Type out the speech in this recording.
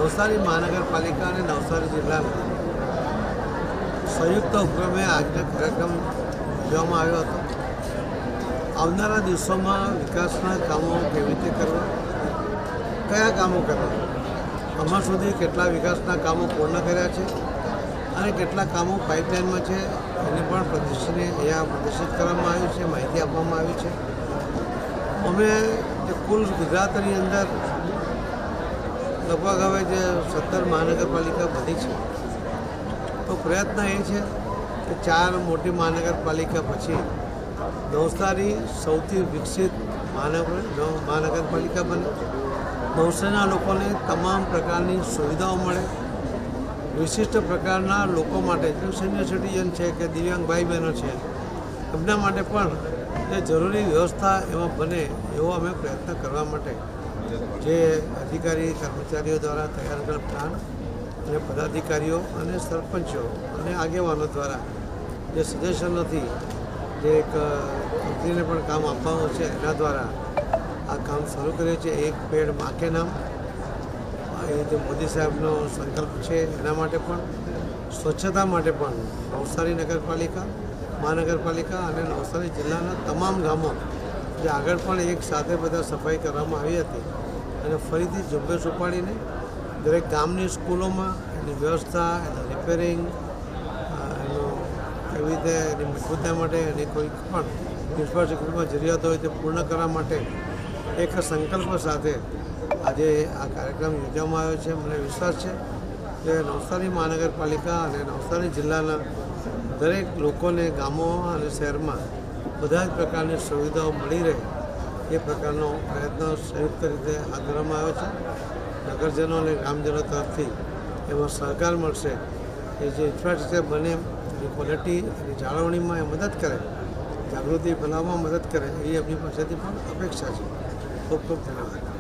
નવસારી મહાનગરપાલિકા અને નવસારી જિલ્લાના સંયુક્ત ઉપક્રમે આજનો કાર્યક્રમ યોજવામાં આવ્યો હતો. આવનારા દિવસોમાં વિકાસના કામો કેવી રીતે કરવા, કયા કામો કરવા, હમણાં સુધી કેટલા વિકાસના કામો પૂર્ણ કર્યા છે અને કેટલા કામો પાઇપલાઇનમાં છે એને પણ અહીંયા પ્રદર્શિત કરવામાં આવ્યું છે, માહિતી આપવામાં આવી છે. અમે જે કુલ ગુજરાતની અંદર લગભગ હવે જે 17 મહાનગરપાલિકા બની છે, તો પ્રયત્ન એ છે કે 4 મોટી મહાનગરપાલિકા પછી નવસારી સૌથી વિકસિત મહાનગરપાલિકા બને. નવસારીના લોકોને તમામ પ્રકારની સુવિધાઓ મળે. વિશિષ્ટ પ્રકારના લોકો માટે જે સિનિયર સિટીઝન છે કે દિવ્યાંગ ભાઈ બહેનો છે એમના માટે પણ જે જરૂરી વ્યવસ્થા એમાં બને એવો અમે પ્રયત્ન કરવા માટે જે અધિકારી કર્મચારીઓ દ્વારા તૈયાર કરેલ પ્લાન અને પદાધિકારીઓ અને સરપંચો અને આગેવાનો દ્વારા જે સજેશનોથી જે એક કંપનીને પણ કામ આપવાનું છે એના દ્વારા આ કામ શરૂ કર્યું છે. એક પેડ માં કે નામ, એ જે મોદી સાહેબનો સંકલ્પ છે એના માટે પણ, સ્વચ્છતા માટે પણ નવસારી નગરપાલિકા, મહાનગરપાલિકા અને નવસારી જિલ્લાના તમામ ગામો જે આગળ પણ એક સાથે બધા સફાઈ કરવામાં આવી હતી અને ફરીથી ઝુંબેશ ઉપાડીને દરેક ગામની સ્કૂલોમાં એની વ્યવસ્થા, એનું રિપેરિંગ, એવી રીતે એની મજબૂતાઈ માટે એની કોઈ પણ ઇન્ફ્રાસ્ટ્રક્ચરમાં જરૂરિયાત હોય તે પૂર્ણ કરવા માટે એક સંકલ્પ સાથે આજે આ કાર્યક્રમ યોજવામાં આવ્યો છે. મને વિશ્વાસ છે કે નવસારી મહાનગરપાલિકા અને નવસારી જિલ્લાના દરેક લોકોને ગામો અને શહેરમાં બધા જ પ્રકારની સુવિધાઓ મળી રહે એ પ્રકારનો પ્રયત્ન સંયુક્ત રીતે હાથ ધરવામાં આવ્યો છે. નગરજનો અને ગ્રામજનો તરફથી એમાં સહકાર મળશે. એ જે ઇન્ફ્રાસ્ટ્રક્ચર બને એની ક્વોલિટી એની જાળવણીમાં એ મદદ કરે, જાગૃતિ ફેલાવવામાં મદદ કરે, એ એમની પાસેથી પણ અપેક્ષા છે. ખૂબ ખૂબ ધન્યવાદ.